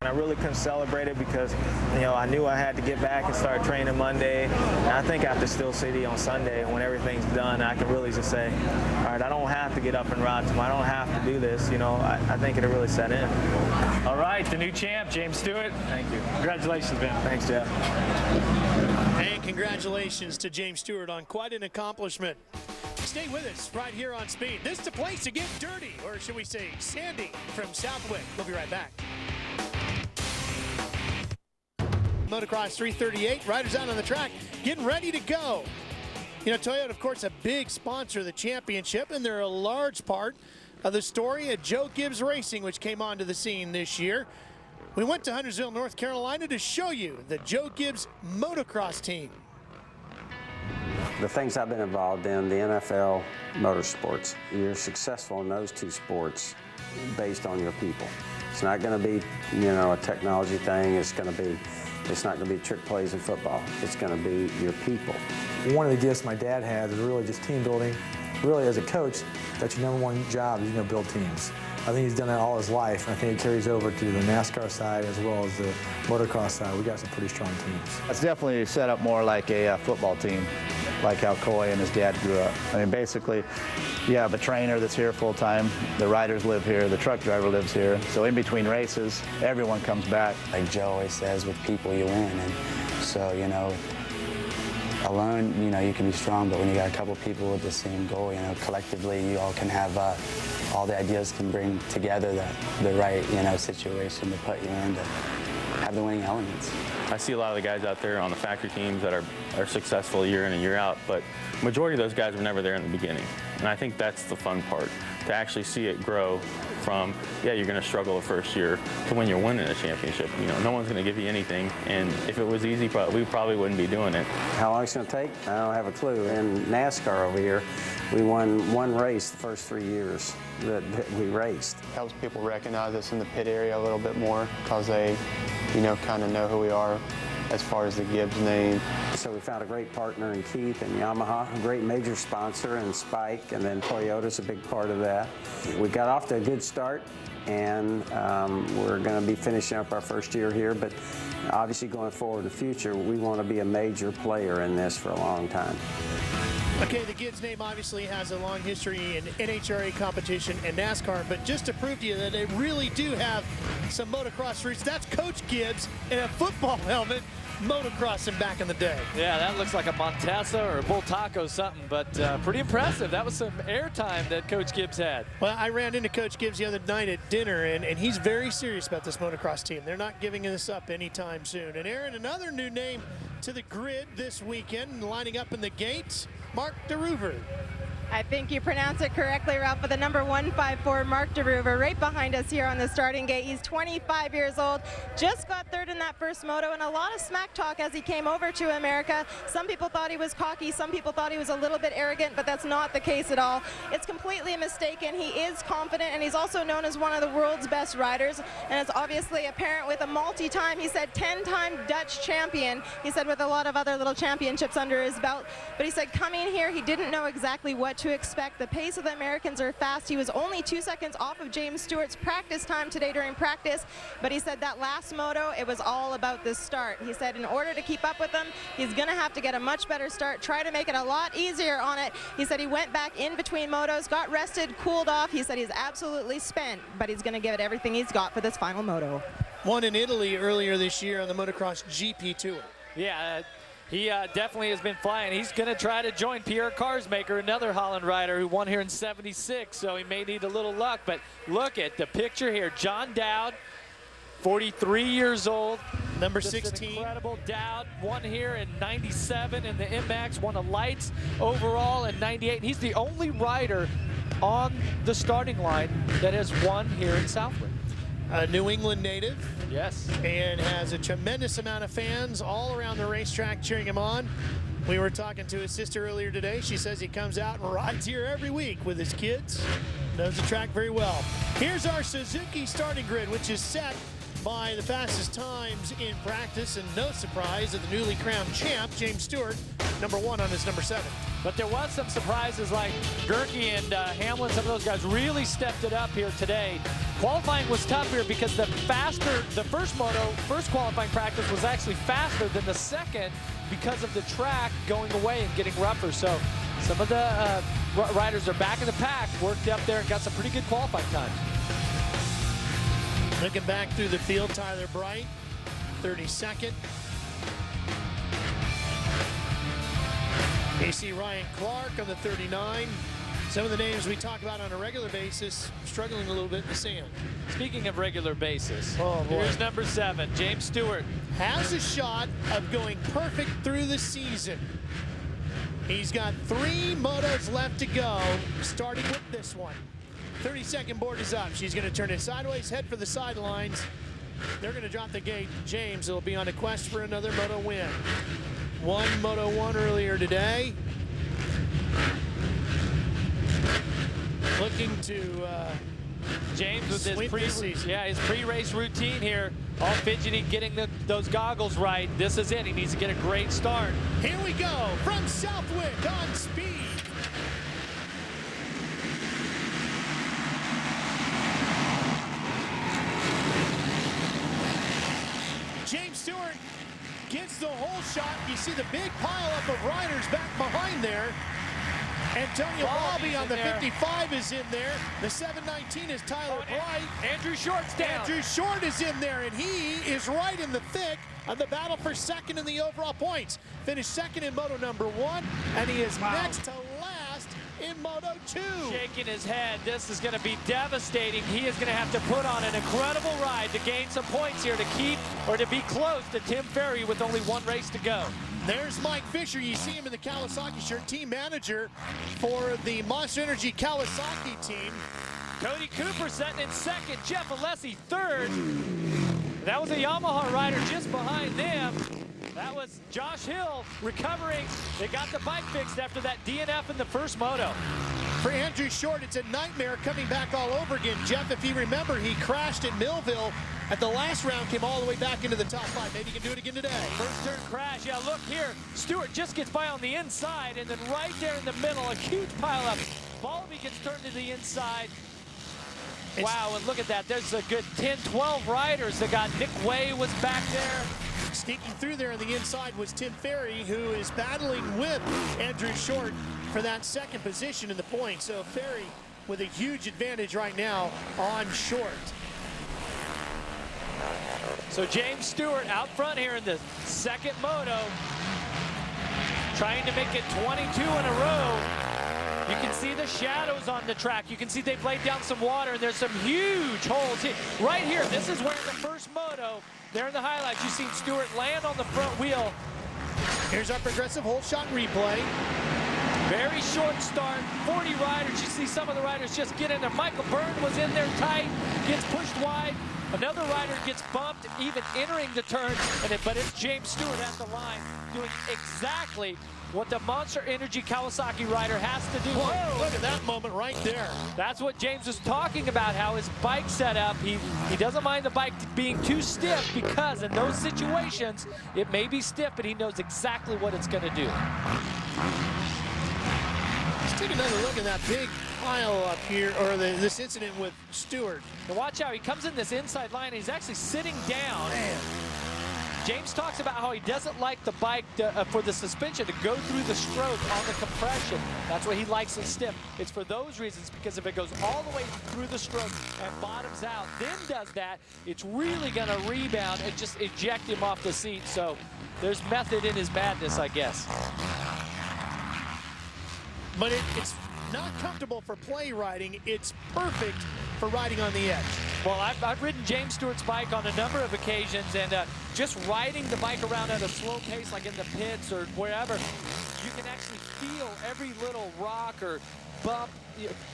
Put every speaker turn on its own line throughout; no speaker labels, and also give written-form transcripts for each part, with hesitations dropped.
I really couldn't celebrate it because, you know, I knew I had to get back and start training Monday. And I think after Steel City on Sunday, when everything's done, I can really just say, all right, I don't have to get up and ride tomorrow. I don't have to do this. You know, I think it'll really set in.
All right, the new champ, James Stewart.
Thank you.
Congratulations, Ben.
Thanks, Jeff.
And congratulations to James Stewart on quite an accomplishment. Stay with us right here on Speed. This is the place to get dirty, or should we say sandy, from Southwick. We'll be right back. Motocross 338, riders out on the track, getting ready to go. You know, Toyota, of course, a big sponsor of the championship, and they're a large part of the story of Joe Gibbs Racing, which came onto the scene this year. We went to Huntersville, North Carolina to show you the Joe Gibbs Motocross team.
The things I've been involved in, the NFL, motorsports, you're successful in those two sports based on your people. It's not going to be, you know, a technology thing. It's not going to be trick plays in football. It's going to be your people.
One of the gifts my dad has is really just team building. Really, as a coach, that's your #1 job, is, you know, build teams. I think he's done that all his life, and I think it carries over to the NASCAR side as well as the motocross side. We got some pretty strong teams.
It's definitely set up more like a football team, like how Coy and his dad grew up. I mean, basically, you have a trainer that's here full time, the riders live here, the truck driver lives here. So in between races, everyone comes back.
Like Joe always says, with people you win. And so, you know, alone, you know, you can be strong, but when you got a couple people with the same goal, you know, collectively you all can have, all the ideas can bring together the right, you know, situation to put you in to have the winning elements.
I see a lot of the guys out there on the factory teams that are successful year in and year out, but majority of those guys were never there in the beginning. And I think that's the fun part, to actually see it grow from, yeah, you're going to struggle the first year to when you're winning a championship. You know, no one's going to give you anything, and if it was easy, we probably wouldn't be doing it.
How long it's going to take? I don't have a clue. In NASCAR over here, we won one race the first 3 years that we raced.
Helps people recognize us in the pit area a little bit more because they, you know, kind of know who we are as far as the Gibbs name.
So we found a great partner in Keith and Yamaha, a great major sponsor in Spike, and then Toyota's a big part of that. We got off to a good start, and we're going to be finishing up our first year here, but obviously going forward in the future, we want to be a major player in this for a long time.
Okay, the Gibbs name obviously has a long history in NHRA competition and NASCAR, but just to prove to you that they really do have some motocross roots, that's Coach Gibbs in a football helmet motocrossing back in the day.
Yeah, that looks like a Montesa or a Bull Taco something, but pretty impressive. That was some airtime that Coach Gibbs had.
Well, I ran into Coach Gibbs the other night at dinner, and he's very serious about this motocross team. They're not giving this up anytime soon. And Aaron, another new name to the grid this weekend, lining up in the gates, Marc De Reuver.
I think you pronounce it correctly, Ralph, with the number 154, Marc De Reuver, right behind us here on the starting gate. He's 25 years old, just got third in that first moto, and a lot of smack talk as he came over to America. Some people thought he was cocky, some people thought he was a little bit arrogant, but that's not the case at all. It's completely mistaken. He is confident, and he's also known as one of the world's best riders, and it's obviously apparent with a multi-time, he said 10-time Dutch champion. He said with a lot of other little championships under his belt, but he said coming here, he didn't know exactly what to expect. The pace of the Americans are fast. He was only 2 seconds off of James Stewart's practice time today during practice, but he said that last moto, it was all about the start. He said in order to keep up with them, he's going to have to get a much better start, try to make it a lot easier on it. He said he went back in between motos, got rested, cooled off. He said he's absolutely spent, but he's going to give it everything he's got for this final moto.
Won in Italy earlier this year on the Motocross GP Tour.
Yeah, he definitely has been flying. He's going to try to join Pierre Karsmaker, another Holland rider who won here in '76, so he may need a little luck. But look at the picture here. John Dowd, 43 years old.
Number
Just
16.
An incredible Dowd, won here in '97 in the MX, won the lights overall in '98. He's the only rider on the starting line that has won here in Southwick.
A New England native.
Yes.
And has a tremendous amount of fans all around the racetrack cheering him on. We were talking to his sister earlier today. She says he comes out and rides here every week with his kids. Knows the track very well. Here's our Suzuki starting grid, which is set by the fastest times in practice, and no surprise that the newly crowned champ, James Stewart, #1 on his #7.
But there was some surprises like Gracyk and Hamlin, some of those guys really stepped it up here today. Qualifying was tough here because the first qualifying practice was actually faster than the second because of the track going away and getting rougher. So some of the riders are back in the pack, worked up there and got some pretty good qualifying times.
Looking back through the field, Tyler Bright, 32nd. AC Ryan Clark on the 39. Some of the names we talk about on a regular basis struggling a little bit in the sand.
Speaking of regular basis,
oh boy.
Here's #7, James Stewart.
Has a shot of going perfect through the season. He's got 3 motos left to go, starting with this one. 30-second board is up. She's going to turn it sideways, head for the sidelines. They're going to drop the gate. James will be on a quest for another moto win. Won Moto 1 earlier today. Looking to
James with his
pre-race
routine here, all fidgety, getting those goggles right. This is it. He needs to get a great start.
Here we go from Southwick on speed. James Stewart gets the whole shot. You see the big pileup of riders back behind there. Antonio Bobby on the 55 is in there. The 719 is Tyler Bright.
Andrew Short's down.
Andrew Short is in there, and he is right in the thick of the battle for second in the overall points. Finished second in Moto #1, and he is next to last in Moto 2.
Shaking his head. This is going to be devastating. He is going to have to put on an incredible ride to gain some points here to keep or to be close to Tim Ferry with only 1 race to go.
There's Mike Fisher. You see him in the Kawasaki shirt, team manager for the Monster Energy Kawasaki team.
Cody Cooper setting in second. Jeff Alessi third. That was a Yamaha rider just behind them. That was Josh Hill recovering. They got the bike fixed after that DNF in the first moto.
For Andrew Short, it's a nightmare coming back all over again. Jeff, if you remember, he crashed at Millville at the last round, came all the way back into the top 5. Maybe he can do it again today.
First turn crash. Yeah, look here. Stewart just gets by on the inside, and then right there in the middle, a huge pileup. Ballby gets turned to the inside. Wow, and look at that. There's a good 10, 12 riders. They got Nick Way was back there.
Sneaking through there on the inside was Tim Ferry, who is battling with Andrew Short for that second position in the points. So Ferry with a huge advantage right now on Short.
So James Stewart out front here in the second moto, trying to make it 22 in a row. You can see the shadows on the track. You can see they've laid down some water, and there's some huge holes here. Right here, this is where in the first moto, there in the highlights, you see Stewart land on the front wheel.
Here's our progressive hole shot replay.
Very short start, 40 riders. You see some of the riders just get in there. Michael Byrne was in there tight, gets pushed wide. Another rider gets bumped, even entering the turn, but it's James Stewart at the line doing exactly what the Monster Energy Kawasaki rider has to do.
Whoa, look at that moment right there.
That's what James was talking about, how his bike set up. He doesn't mind the bike being too stiff because in those situations, it may be stiff, but he knows exactly what it's going to do.
Let's take another look at that big pile up here, or this incident with Stewart.
Now watch out, he comes in this inside line, and he's actually sitting down.
Man.
James talks about how he doesn't like the bike for the suspension to go through the stroke on the compression. That's why he likes it stiff. It's for those reasons, because if it goes all the way through the stroke and bottoms out, then does that, it's really going to rebound and just eject him off the seat. So there's method in his madness, I guess.
But it's not comfortable for play riding. It's perfect for riding on the edge.
Well, I've ridden James Stewart's bike on a number of occasions, and just riding the bike around at a slow pace, like in the pits or wherever, you can actually feel every little rock or bump,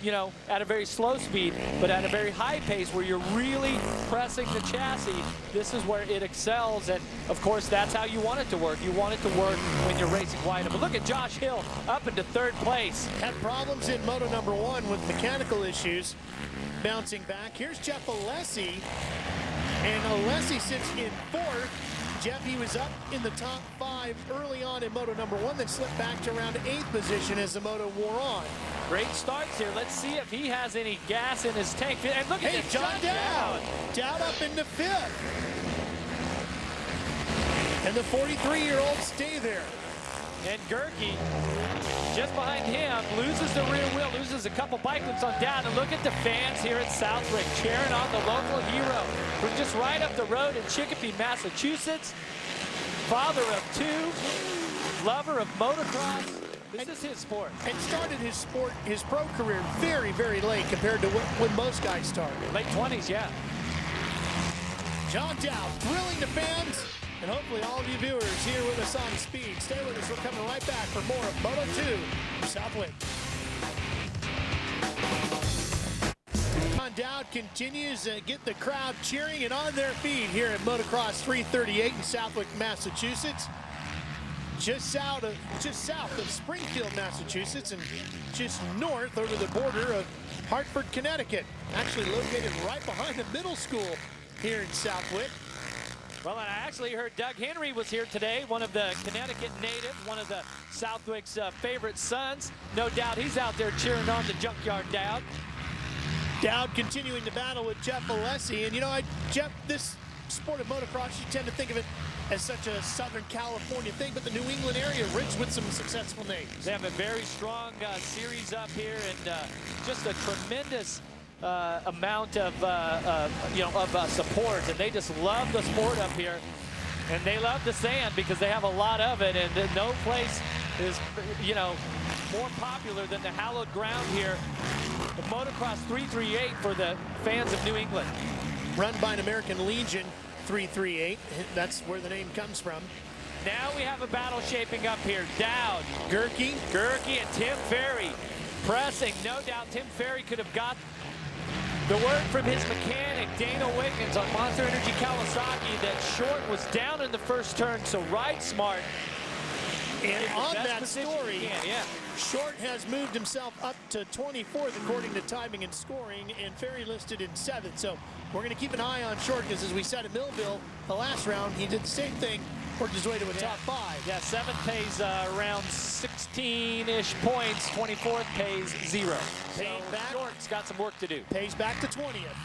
you know, at a very slow speed, but at a very high pace where you're really pressing the chassis. This is where it excels, and of course, that's how you want it to work. You want it to work when you're racing wide. But look at Josh Hill up into third place.
Had problems in Moto #1 with mechanical issues. Bouncing back. Here's Jeff Alessi. And Alessi sits in 4th. Jeff, he was up in the top 5 early on in Moto number 1, then slipped back to around 8th position as the Moto wore on.
Great starts here. Let's see if he has any gas in his tank. And look at
Hey,
this,
John Dowd. Dowd up into 5th. And the 43-year-olds stay there.
And Gery, just behind him, loses the rear wheel, loses a couple bike loops on Dowd. And look at the fans here at Southwick cheering on the local hero from just right up the road in Chicopee, Massachusetts. Father of 2, lover of motocross. This is his sport. And
started his pro career very, very late compared to when most guys start.
Late 20s, yeah.
John Dowd thrilling the fans. And hopefully all of you viewers here with us on Speed. Stay with us. We're coming right back for more of Moto 2 from Southwick. John Dowd continues to get the crowd cheering and on their feet here at Motocross 338 in Southwick, Massachusetts. Just south of Springfield, Massachusetts, and just north over the border of Hartford, Connecticut. Actually located right behind the middle school here in Southwick.
Well, and I actually heard Doug Henry was here today, one of the Connecticut natives, one of the Southwick's favorite sons. No doubt he's out there cheering on the Junkyard Dowd.
Dowd continuing to battle with Jeff Alessi. And you know, Jeff, this sport of motocross, you tend to think of it as such a Southern California thing, but the New England area rich with some successful names.
They have a very strong series up here, and just a tremendous amount of support, and they just love the sport up here, and they love the sand because they have a lot of it, and no place is more popular than the hallowed ground here, the Motocross 338 for the fans of New England.
Run by an American Legion 338, that's where the name comes from.
Now we have a battle shaping up here. Dowd,
Gery,
and Tim Ferry pressing. No doubt Tim Ferry could have got the word from his mechanic, Dana Wiggins, on Monster Energy Kawasaki that Short was down in the first turn, so ride smart.
And on that story, Short has moved himself up to 24th according to timing and scoring, and Ferry listed in 7th. So we're going to keep an eye on Short because, as we said at Millville the last round, he did the same thing, worked his way to a top 5.
Yeah, 7th pays around 16-ish points, 24th pays 0. So Short's got some work to do.
Pays back to 20th.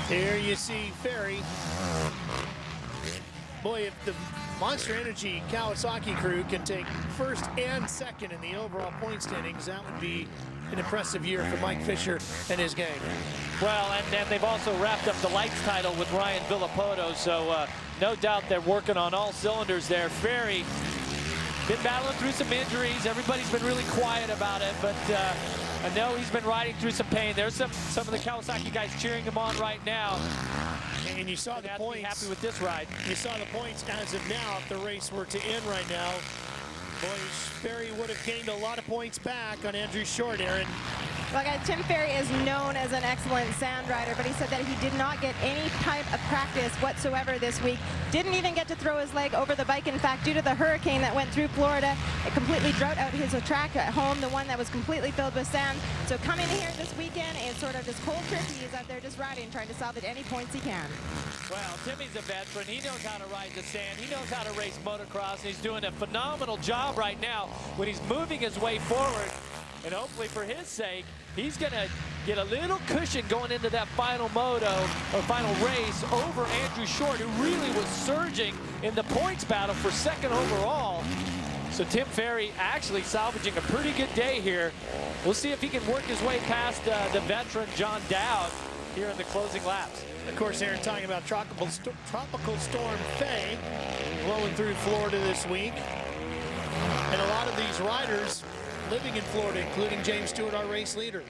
Here you see Ferry. Boy, if the Monster Energy Kawasaki crew can take 1st and 2nd in the overall point standings, that would be an impressive year for Mike Fisher and his gang.
Well, and then they've also wrapped up the lights title with Ryan Villapoto, so no doubt they're working on all cylinders there. Ferry been battling through some injuries. Everybody's been really quiet about it, but I know he's been riding through some pain. There's some of the Kawasaki guys cheering him on right now.
And you saw the points.
Happy with this ride.
You saw the points as of now. If the race were to end right now, boy, Ferry would have gained a lot of points back on Andrew Short, Aaron.
Well, guys, Tim Ferry is known as an excellent sand rider, but he said that he did not get any type of practice whatsoever this week. Didn't even get to throw his leg over the bike. In fact, due to the hurricane that went through Florida, it completely drought out his track at home, the one that was completely filled with sand. So coming here this weekend is sort of this cold turkey. He's out there just riding, trying to salvage any points he can.
Well, Timmy's a veteran. He knows how to ride the sand. He knows how to race motocross, and he's doing a phenomenal job right now when he's moving his way forward. And hopefully for his sake, he's going to get a little cushion going into that final moto or final race over Andrew Short, who really was surging in the points battle for 2nd overall. So Tim Ferry actually salvaging a pretty good day here. We'll see if he can work his way past the veteran John Dowd here in the closing laps.
Of course, Aaron, talking about tropical storm Faye blowing through Florida this week. And a lot of these riders living in Florida, including James Stewart, our race leader.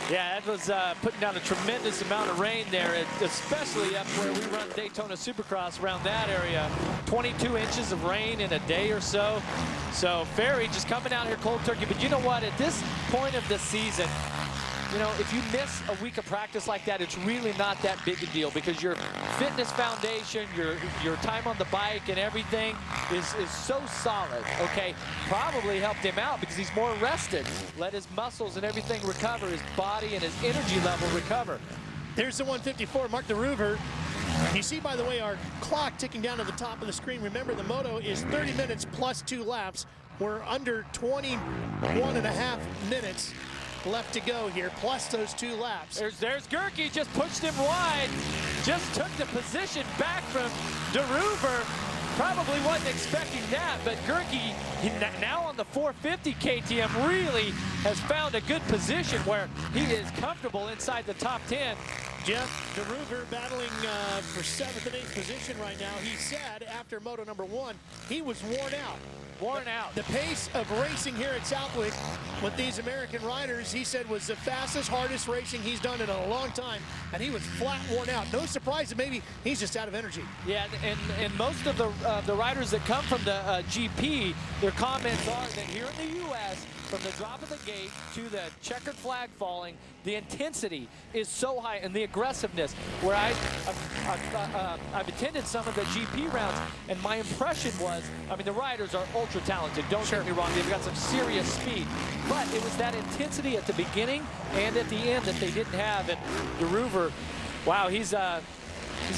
Yeah, that was putting down a tremendous amount of rain there, especially up where we run Daytona Supercross around that area. 22 inches of rain in a day or so. So Ferry just coming out here cold turkey. But you know what? At this point of the season, you know, if you miss a week of practice like that, it's really not that big a deal because your fitness foundation, your time on the bike and everything is so solid, okay? Probably helped him out because he's more rested. Let his muscles and everything recover, his body and his energy level recover.
There's the 154, Marc De Reuver. You see, by the way, our clock ticking down to the top of the screen. Remember, the Moto is 30 minutes plus 2 laps. We're under 21.5 minutes left to go here, plus those 2 laps.
There's Gery, just pushed him wide. Just took the position back from De Reuver. Probably wasn't expecting that, but Gery, now on the 450 KTM, really has found a good position where he is comfortable inside the top 10.
Jeff, De Reuver battling for 7th and 8th position right now. He said after Moto #1, he was worn out. The pace of racing here at Southwick with these American riders, he said, was the fastest, hardest racing he's done in a long time, and he was flat worn out. No surprise that maybe he's just out of energy.
Yeah, and most of the riders that come from the GP, their comments are that here in the U.S., from the drop of the gate to the checkered flag falling, the intensity is so high and the aggressiveness. Where I've attended some of the GP rounds, and my impression was, I mean, the riders are ultra talented. Don't get me wrong; they've got some serious speed, but it was that intensity at the beginning and at the end that they didn't have. And De Reuver, wow, he's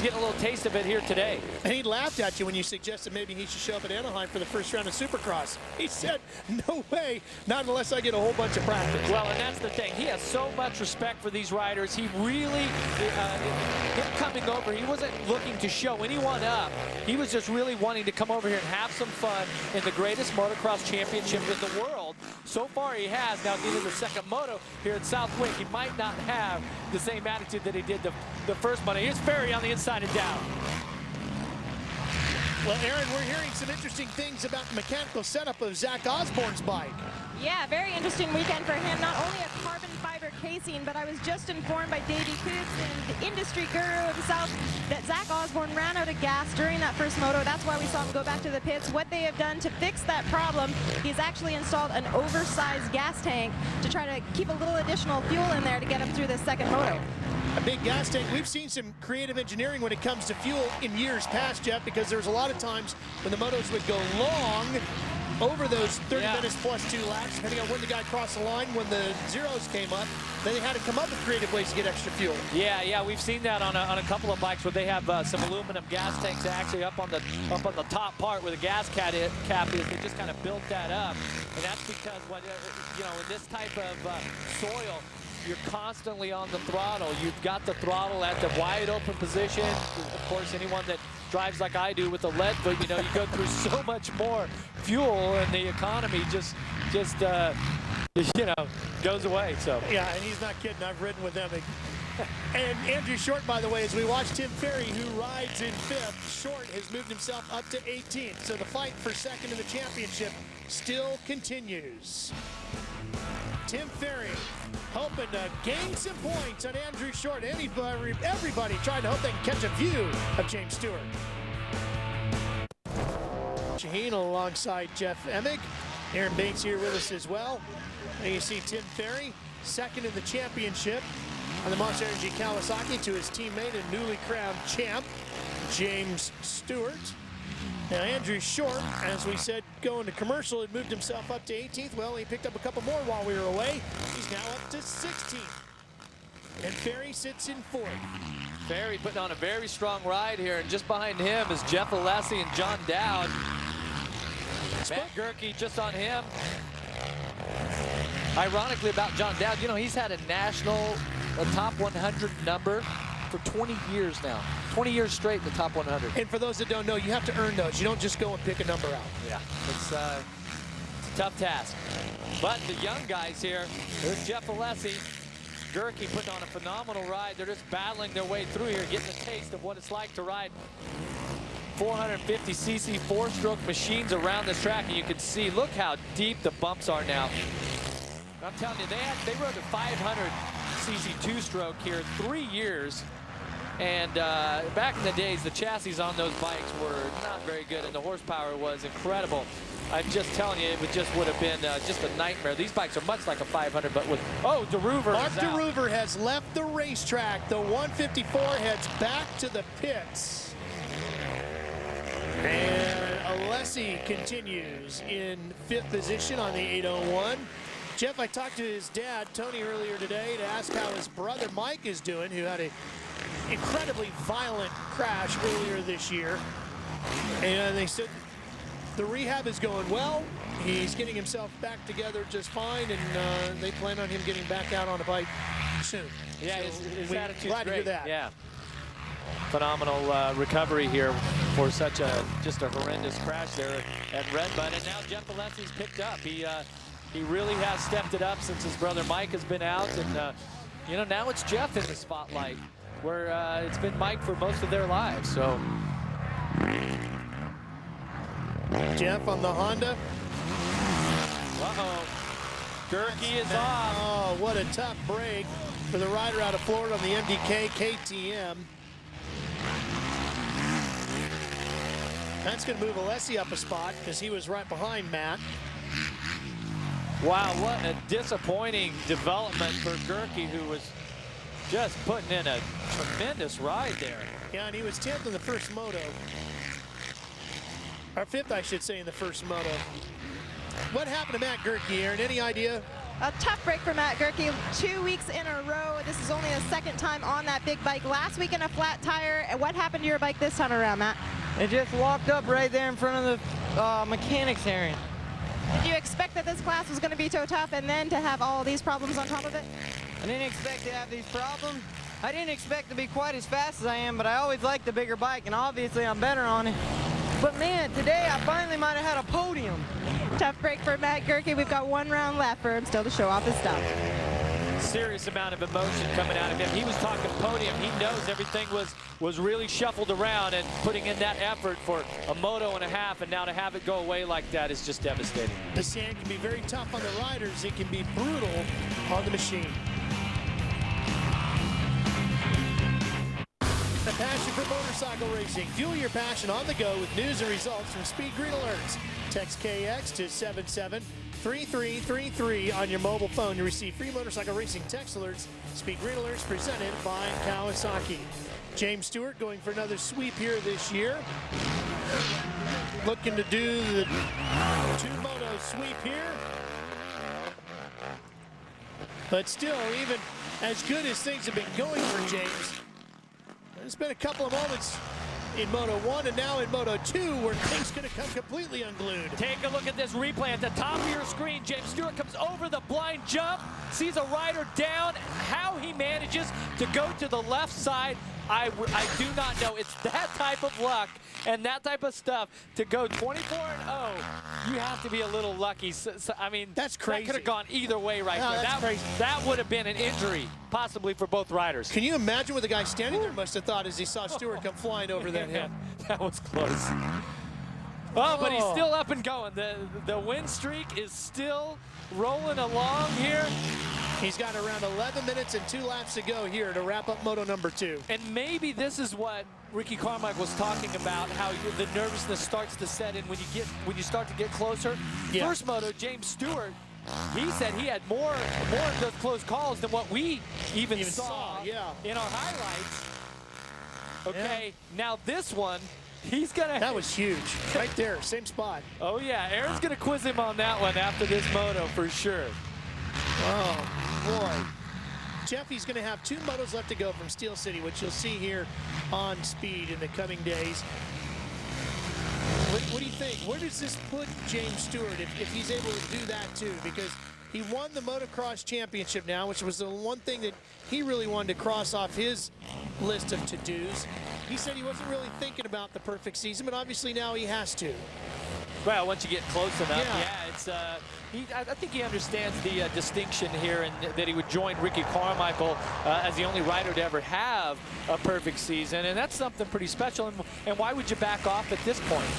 getting a little taste of it here today.
And he laughed at you when you suggested maybe he should show up at Anaheim for the first round of Supercross. He said, no way, not unless I get a whole bunch of practice.
Well, and that's the thing. He has so much respect for these riders. He really, him coming over, he wasn't looking to show anyone up. He was just really wanting to come over here and have some fun in the greatest motocross championship in the world. So far he has. Now getting the second moto here at Southwick, he might not have the same attitude that he did the first moto. Here's Ferry on the inside and down.
Well, Aaron, we're hearing some interesting things about the mechanical setup of Zach Osborne's bike.
Yeah, very interesting weekend for him. Not only a carbon fiber casing, but I was just informed by Davi Millsaps, the industry guru himself, that Zach Osborne ran out of gas during that first moto. That's why we saw him go back to the pits. What they have done to fix that problem, he's actually installed an oversized gas tank to try to keep a little additional fuel in there to get him through this second moto.
A big gas tank. We've seen some creative engineering when it comes to fuel in years past, Jeff, because there's a lot of times when the motos would go long over those 30 minutes plus 2 laps, depending on when the guy crossed the line. When the zeros came up, they had to come up with creative ways to get extra fuel.
Yeah, we've seen that on a couple of bikes where they have some aluminum gas tanks actually up on the top part where the gas cap is. They just kind of built that up, and that's because when you know, in this type of soil, you're constantly on the throttle. You've got the throttle at the wide open position. Of course, anyone that drives like I do with a lead foot, you know, you go through so much more fuel, and the economy just you know, goes away. So
yeah, and he's not kidding. I've ridden with them. And Andrew Short, by the way, as we watch Tim Ferry, who rides in 5th, Short has moved himself up to 18th. So the fight for second in the championship still continues. Tim Ferry hoping to gain some points on Andrew Short. Everybody trying to hope they can catch a view of James Stewart. Shaheen alongside Jeff Emig. Aaron Bates here with us as well. And you see Tim Ferry, second in the championship on the Monster Energy Kawasaki to his teammate and newly crowned champ, James Stewart. Now Andrew Short, as we said, going to commercial, had moved himself up to 18th. Well, he picked up a couple more while we were away. He's now up to 16th. And Ferry sits in 4th.
Ferry putting on a very strong ride here, and just behind him is Jeff Alessi and John Dowd. Matt Gery just on him. Ironically about John Dowd, you know, he's had a top 100 number for 20 years now. 20 years straight in the top 100.
And for those that don't know, you have to earn those. You don't just go and pick a number out.
Yeah, it's a tough task. But the young guys here, there's Jeff Alessi, Gery putting on a phenomenal ride. They're just battling their way through here, getting a taste of what it's like to ride 450cc 4-stroke machines around this track. And you can see, look how deep the bumps are now. I'm telling you, they rode a 500cc 2-stroke here 3 years. And back in the days, the chassis on those bikes were not very good, and the horsepower was incredible. I'm just telling you, it just would have been just a nightmare. These bikes are much like a 500, but with, oh, De Reuver
Marc De Reuver has left the racetrack. The 154 heads back to the pits. And Alessi continues in 5th position on the 801. Jeff, I talked to his dad, Tony, earlier today to ask how his brother Mike is doing, who had an incredibly violent crash earlier this year. And they said the rehab is going well. He's getting himself back together just fine, and they plan on him getting back out on a bike soon.
Yeah,
so
his attitude's
glad to hear
great.
that.
Yeah. Phenomenal recovery here for such just a horrendous crash there at Redbud. And now Jeff Alessi's picked up. He really has stepped it up since his brother Mike has been out. And, you know, now it's Jeff in the spotlight, where it's been Mike for most of their lives. So
Jeff on the Honda.
Uh-oh. Gery is off.
Oh, what a tough break for the rider out of Florida on the MDK KTM. That's going to move Alessi up a spot because he was right behind Matt.
Wow, what a disappointing development for Gery, who was just putting in a tremendous ride there.
Yeah, and he was 10th in the first moto. Or 5th, I should say, in the first moto. What happened to Matt Gery, Aaron? Any idea?
A tough break for Matt Gery. 2 weeks in a row. This is only his 2nd time on that big bike. Last week in a flat tire. And what happened to your bike this time around, Matt?
It just locked up right there in front of the mechanics area.
Did you expect that this class was going to be so tough and then to have all these problems on top of it?
I didn't expect to have these problems. I didn't expect to be quite as fast as I am, but I always liked the bigger bike, and obviously I'm better on it. But man, today I finally might have had a podium.
Tough break for Matt Gery. We've got 1 round left for him still to show off his stuff.
Serious amount of emotion coming out of him. He was talking podium. He knows everything was really shuffled around, and putting in that effort for a moto and a half, and now to have it go away like that is just devastating.
The sand can be very tough on the riders. It can be brutal on the machine. The passion for motorcycle racing. Fuel your passion on the go with news and results from Speed Green Alerts. Text KX to 773333 on your mobile phone to receive free motorcycle racing text alerts. Speed Green Alerts presented by Kawasaki. James Stewart going for another sweep here this year. Looking to do the 2-moto sweep here. But still, even as good as things have been going for James, there's been a couple of moments in Moto 1 and now in Moto 2 where things could have come completely unglued.
Take a look at this replay at the top of your screen. James Stewart comes over the blind jump, sees a rider down. How he manages to go to the left side, I do not know. It's that type of luck and that type of stuff to go 24-0. You have to be a little lucky. So, I mean,
that's crazy.
That could have gone either way right there.
That's crazy.
That would have been an injury, possibly for both riders.
Can you imagine what the guy standing there must have thought as he saw Stewart come flying over that hill?
That was close. Oh, but he's still up and going. The win streak is still rolling along here.
He's got around 11 minutes and 2 laps to go here to wrap up Moto number 2.
And maybe this is what Ricky Carmichael was talking about, how the nervousness starts to set in when you start to get closer.
Yeah.
First moto, James Stewart, he said he had more of those close calls than what we even saw in our highlights. Okay, now this one, he's gonna.
That was huge, right there, same spot.
Oh yeah, Aaron's gonna quiz him on that one after this moto for sure.
Oh boy. Jeff, he's going to have 2 motos left to go from Steel City, which you'll see here on Speed in the coming days. What do you think? Where does this put James Stewart if he's able to do that too? Because he won the Motocross Championship now, which was the one thing that he really wanted to cross off his list of to-dos. He said he wasn't really thinking about the perfect season, but obviously now he has to.
Well, once you get close enough, it's. I think he understands the distinction here, and that he would join Ricky Carmichael as the only rider to ever have a perfect season, and that's something pretty special. And why would you back off at this point?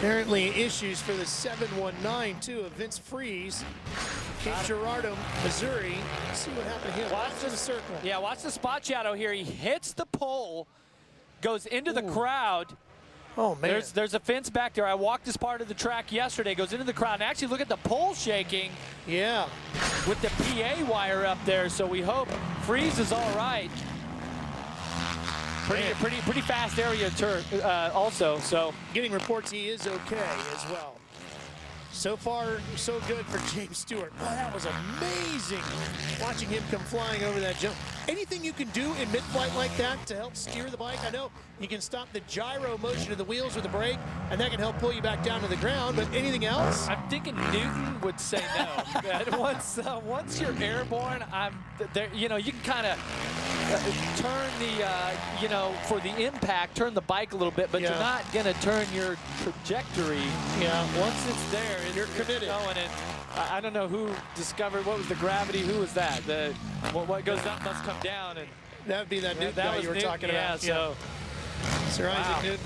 Apparently issues for the 719 too of Vince Freeze, Cape Girardeau, Missouri. Let's see what happened here.
Watch
the circle.
Yeah, watch the spot shadow here. He hits the pole, goes into the crowd.
Oh, man.
There's a fence back there. I walked this part of the track yesterday, goes into the crowd, and actually look at the pole shaking.
Yeah.
With the PA wire up there, so we hope Freeze is all right. Pretty fast area turn also, so.
Getting reports he is okay as well. So far, so good for James Stewart. Oh, that was amazing watching him come flying over that jump. Anything you can do in mid-flight like that to help steer the bike? I know you can stop the gyro motion of the wheels with a brake, and that can help pull you back down to the ground, but anything else?
I'm thinking Newton would say no. That once you're airborne, you know, you can kind of turn the, for the impact, turn the bike a little bit, but you're not going to turn your trajectory.
Yeah.
Once it's there,
you're committed.
Going, and I don't know who discovered, what was the gravity? Who was that? What goes up must come down. And
that would be that Newton guy you were talking about.
Yeah, so.
Sir Isaac Newton.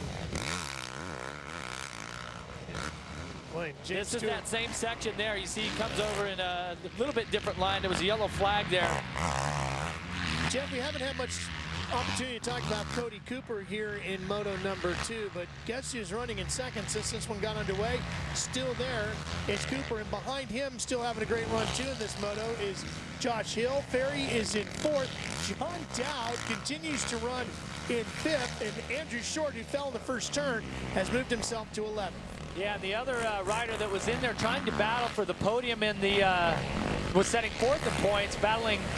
Boy,
this is that same section there. You see he comes over in a little bit different line. There was a yellow flag there.
Jeff, we haven't had much opportunity to talk about Cody Cooper here in Moto number 2, but guess who's running in second since this one got underway? Still there is Cooper, and behind him, still having a great run too in this Moto, is Josh Hill. Ferry is in 4th. John Dowd continues to run in 5th, and Andrew Short, who fell in the first turn, has moved himself to 11th.
Yeah, the other rider that was in there trying to battle for the podium in the was setting 4th in points,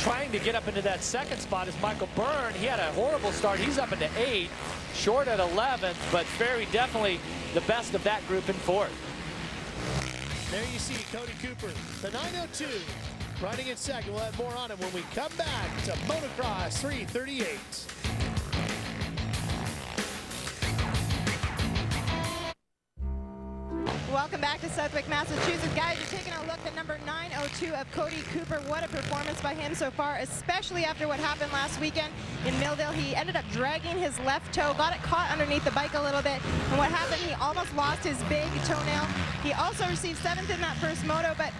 trying to get up into that 2nd spot is Michael Byrne. He had a horrible start. He's up into 8th, Short at 11th, but Ferry definitely the best of that group in 4th.
There you see Cody Cooper, the 902, riding in 2nd. We'll have more on him when we come back to Motocross 338.
Welcome back to Southwick, Massachusetts. Guys, you're taking a look at number 902 of Cody Cooper. What a performance by him so far, especially after what happened last weekend in Millville. He ended up dragging his left toe, got it caught underneath the bike a little bit, and what happened, he almost lost his big toenail. He also received 7th in that first moto, but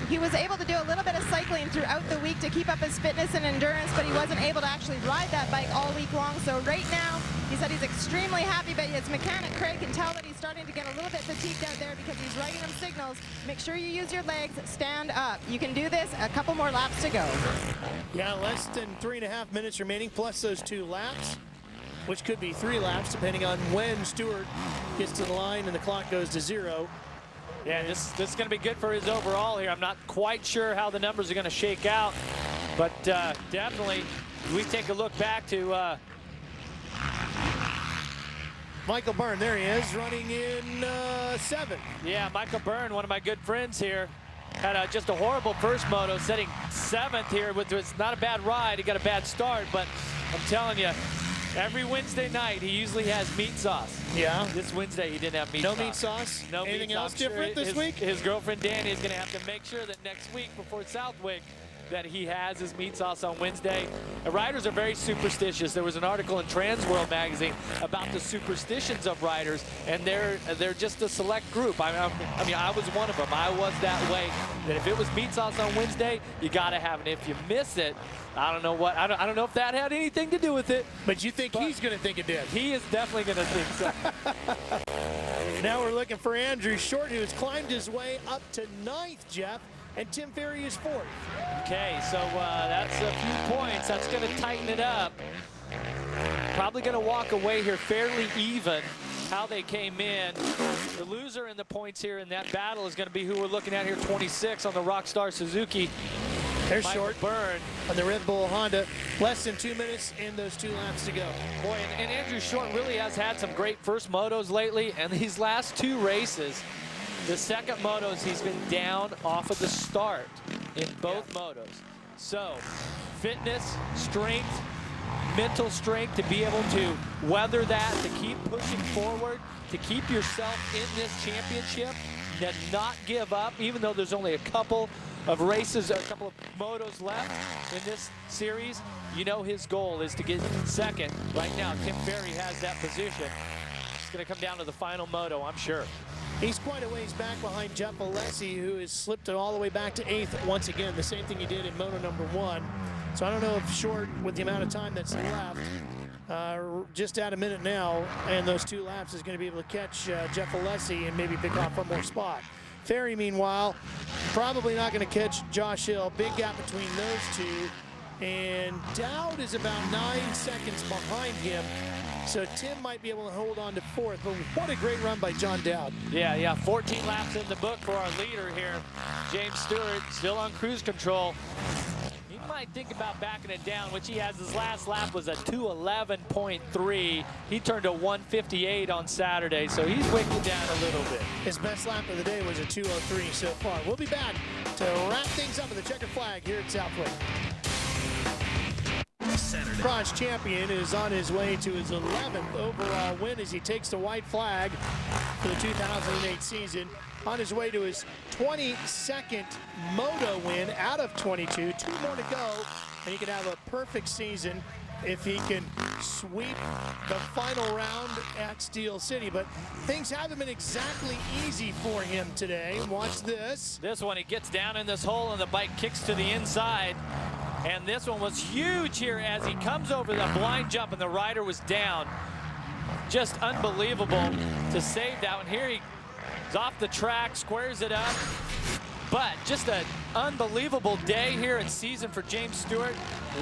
he was able to do a little bit of cycling throughout the week to keep up his fitness and endurance, but he wasn't able to actually ride that bike all week long. So right now, he said he's extremely happy, but his mechanic, Craig, can tell that he's starting to get a little bit fatigued out there because he's writing him signals. Make sure you use your legs, stand up. You can do this, a couple more laps to go.
Yeah, less than 3.5 minutes remaining, plus those 2 laps, which could be 3 laps, depending on when Stewart gets to the line and the clock goes to 0.
Yeah, this is going to be good for his overall here. I'm not quite sure how the numbers are going to shake out, but definitely we take a look back to
Michael Byrne, there he is, running in 7th.
Yeah, Michael Byrne, one of my good friends here, had just a horrible first moto, setting 7th here. It's not a bad ride. He got a bad start, but I'm telling you, every Wednesday night, he usually has meat sauce.
Yeah.
This Wednesday, he didn't have meat sauce.
No meat sauce?
No
Anything
meat
else
sauce.
different this week?
His girlfriend, Danny, is going to have to make sure that next week before Southwick that he has his meat sauce on Wednesday. Riders are very superstitious. There was an article in Trans World magazine about the superstitions of riders, and they're just a select group. I mean, I was one of them. I was that way. That if it was meat sauce on Wednesday, you got to have it. If you miss it, I don't know what. I don't know if that had anything to do with it.
But you think he's going to think it did?
He is definitely going to think so.
Now we're looking for Andrew Short, who has climbed his way up to 9th, Jeff, and Tim Ferry is 4th.
Okay, so that's a few points. That's going to tighten it up. Probably going to walk away here fairly even how they came in. The loser in the points here in that battle is going to be who we're looking at here, 26 on the Rockstar Suzuki.
There's Short
Byrne
on the Red Bull Honda. Less than 2 minutes and those 2 laps to go.
Boy, and Andrew Short really has had some great first motos lately, and these last 2 races, the second motos, he's been down off of the start in both motos. So, fitness, strength, mental strength to be able to weather that, to keep pushing forward, to keep yourself in this championship, and not give up, even though there's only a couple of races, a couple of motos left in this series. You know his goal is to get second. Right now, Tim Ferry has that position. It's going to come down to the final moto, I'm sure.
He's quite a ways back behind Jeff Alessi, who has slipped all the way back to 8th once again, the same thing he did in Moto number 1. So I don't know if Short, with the amount of time that's left, just at a minute now, and those 2 laps, is going to be able to catch Jeff Alessi and maybe pick off one more spot. Ferry, meanwhile, probably not going to catch Josh Hill. Big gap between those two. And Dowd is about 9 seconds behind him. So Tim might be able to hold on to 4th, but what a great run by John Dowd.
Yeah, 14 laps in the book for our leader here. James Stewart still on cruise control. He might think about backing it down, which he has. His last lap was a 2:11.3. He turned a 1:58 on Saturday, so he's wicking down a little bit.
His best lap of the day was a 2:03 so far. We'll be back to wrap things up with the checkered flag here at Southwick. Cross champion is on his way to his 11th overall win as he takes the white flag for the 2008 season. On his way to his 22nd Moto win out of 22. 2 more to go, and he can have a perfect season if he can sweep the final round at Steel City. But things haven't been exactly easy for him today. Watch this.
This one, he gets down in this hole and the bike kicks to the inside. And this one was huge here as he comes over the blind jump and the rider was down. Just unbelievable to save that one. Here he's off the track, squares it up. But just an unbelievable day here in season for James Stewart.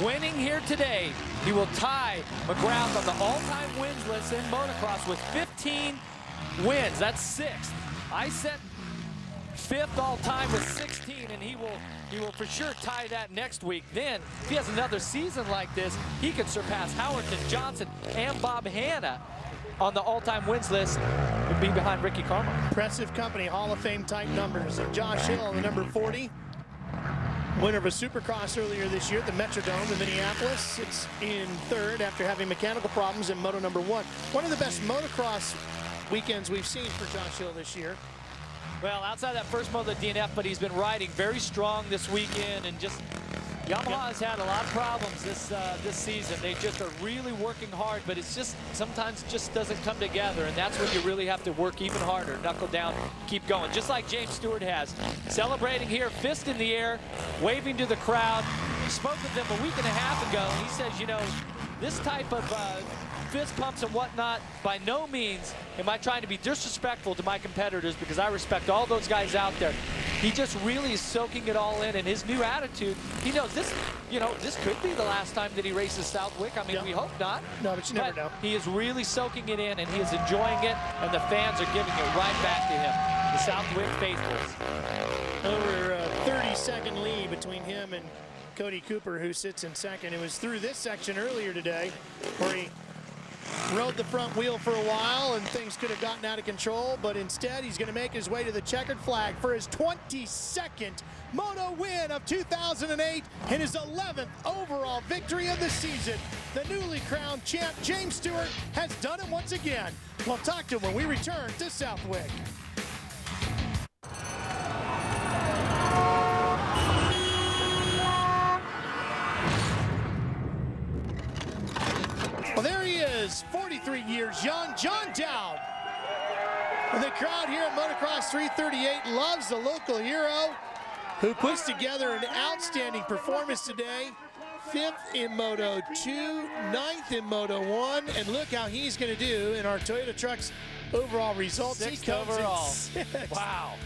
Winning here today, he will tie McGrath on the all-time wins list in motocross with 15 wins. That's 6th. I set 5th all-time with 16, and he will for sure tie that next week. Then, if he has another season like this, he could surpass Howerton Johnson and Bob Hanna on the all-time wins list and be behind Ricky Carmichael.
Impressive company, Hall of Fame type numbers. And Josh Hill, the number 40, winner of a Supercross earlier this year at the Metrodome in Minneapolis. Sits in 3rd after having mechanical problems in Moto number 1. One of the best motocross weekends we've seen for Josh Hill this year.
Well, outside that first Moto DNF, but he's been riding very strong this weekend, and just Yamaha has had a lot of problems this season. They just are really working hard, but it's just sometimes just doesn't come together, and that's when you really have to work even harder, knuckle down, keep going, just like James Stewart has. Celebrating here, fist in the air, waving to the crowd. Spoke with them a week and a half ago, and he says, you know, this type of fist pumps and whatnot, by no means am I trying to be disrespectful to my competitors, because I respect all those guys out there. He just really is soaking it all in, and his new attitude, he knows this, you know, this could be the last time that he races Southwick. I mean, we hope not.
No, but you never know.
He is really soaking it in, and he is enjoying it, and the fans are giving it right back to him. The Southwick faithfuls.
Over a 30-second lead between him and Cody Cooper, who sits in 2nd. It was through this section earlier today where he rode the front wheel for a while and things could have gotten out of control, but instead he's going to make his way to the checkered flag for his 22nd Moto win of 2008 and his 11th overall victory of the season. The newly crowned champ James Stewart has done it once again. We'll talk to him when we return to Southwick. Well, there he is, 43 years young, John Dowd. And the crowd here at Motocross 338 loves the local hero who puts together an outstanding performance today. 5th in Moto 2, 9th in Moto 1, and look how he's going to do in our Toyota Trucks overall results.
6th overall.
6th.
Wow.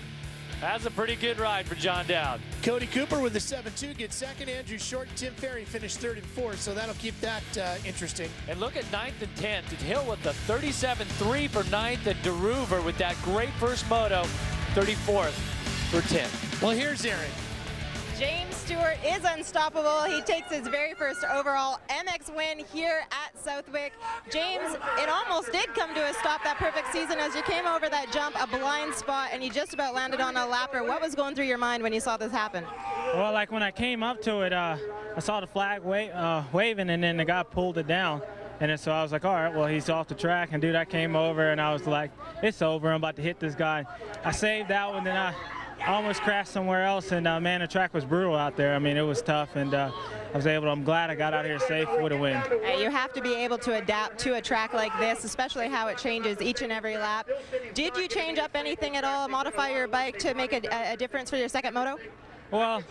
That's a pretty good ride for John Dowd.
Cody Cooper with the 7-2 gets 2nd. Andrew Short and Tim Ferry finished 3rd and 4th, so that'll keep that interesting.
And look at 9th and 10th. Hill with the 37.3 for 9th, and De Reuver with that great first moto, 34th for 10th.
Well, here's Aaron.
James Stewart is unstoppable. He takes his very first overall MX win here at Southwick. James, it almost did come to a stop, that perfect season, as you came over that jump, a blind spot, and you just about landed on a lapper. What was going through your mind when you saw this happen?
Well, like when I came up to it, I saw the flag waving, and then the guy pulled it down. And then, so I was like, all right, well, he's off the track. And, dude, I came over, and I was like, it's over. I'm about to hit this guy. I saved that one, then I I almost crashed somewhere else, and man, the track was brutal out there. I mean, it was tough, and I'm glad I got out here safe with a win.
You have to be able to adapt to a track like this, especially how it changes each and every lap. Did you change up anything at all, modify your bike to make a difference for your second moto?
Well,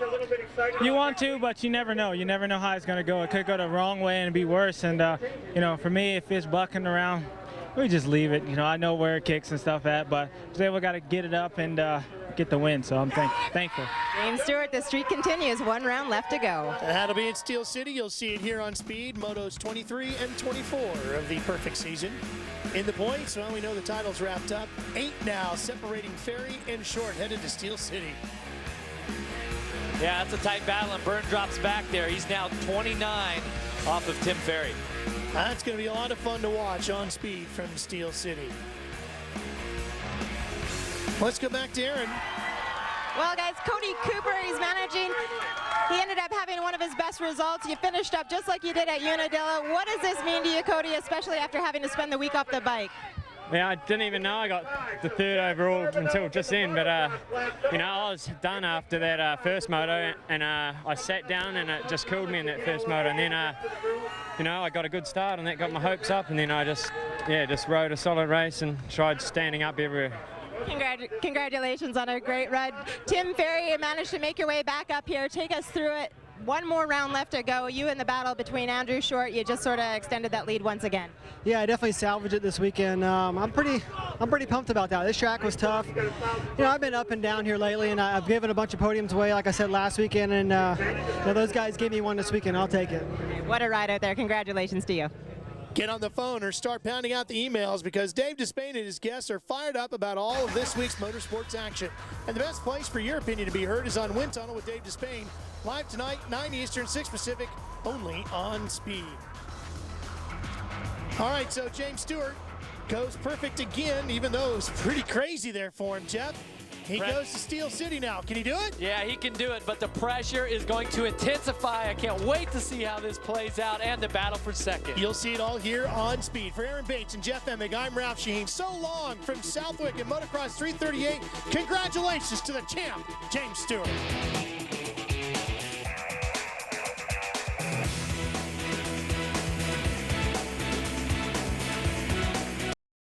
you want to, but you never know. You never know how it's going to go. It could go the wrong way and be worse. And, you know, for me, if it's bucking around, we just leave it. You know, I know where it kicks and stuff at, but today we got to get it up and get the win, so I'm thankful.
James Stewart, the streak continues. 1 round left to go.
That'll be in Steel City. You'll see it here on Speed. Motos 23 and 24 of the perfect season. In the points, well, we know the title's wrapped up. 8 now, separating Ferry and Short, headed to Steel City.
Yeah, that's a tight battle, and Byrne drops back there. He's now 29 off of Tim Ferry.
That's going to be a lot of fun to watch on Speed from Steel City. Let's go back to Aaron.
Well, guys, Cody Cooper, he's managing. He ended up having one of his best results. You finished up just like you did at Unadilla. What does this mean to you, Cody, especially after having to spend the week off the bike?
Yeah, I didn't even know I got the 3rd overall until just then, but you know, I was done after that first moto, and I sat down and it just killed me in that first moto, and then you know, I got a good start and that got my hopes up, and then I just rode a solid race and tried standing up everywhere.
Congratulations on a great run. Tim Ferry, you managed to make your way back up here. Take us through it. 1 more round left to go. You in the battle between Andrew Short, you just sort of extended that lead once again.
Yeah, I definitely salvaged it this weekend. I'm pretty pumped about that. This track was tough. You know, I've been up and down here lately, and I've given a bunch of podiums away, like I said last weekend, and you know, those guys gave me one this weekend. I'll take it.
What a ride out there. Congratulations to you.
Get on the phone or start pounding out the emails, because Dave Despain and his guests are fired up about all of this week's motorsports action. And the best place for your opinion to be heard is on Wind Tunnel with Dave Despain. Live tonight, 9 Eastern, 6 Pacific, only on Speed. All right, so James Stewart goes perfect again, even though it was pretty crazy there for him, Jeff. He goes to Steel City now. Can he do it?
Yeah, he can do it, but the pressure is going to intensify. I can't wait to see how this plays out and the battle for second.
You'll see it all here on Speed. For Aaron Bates and Jeff Emig, I'm Ralph Sheheen. So long from Southwick and Motocross 338. Congratulations to the champ, James Stewart.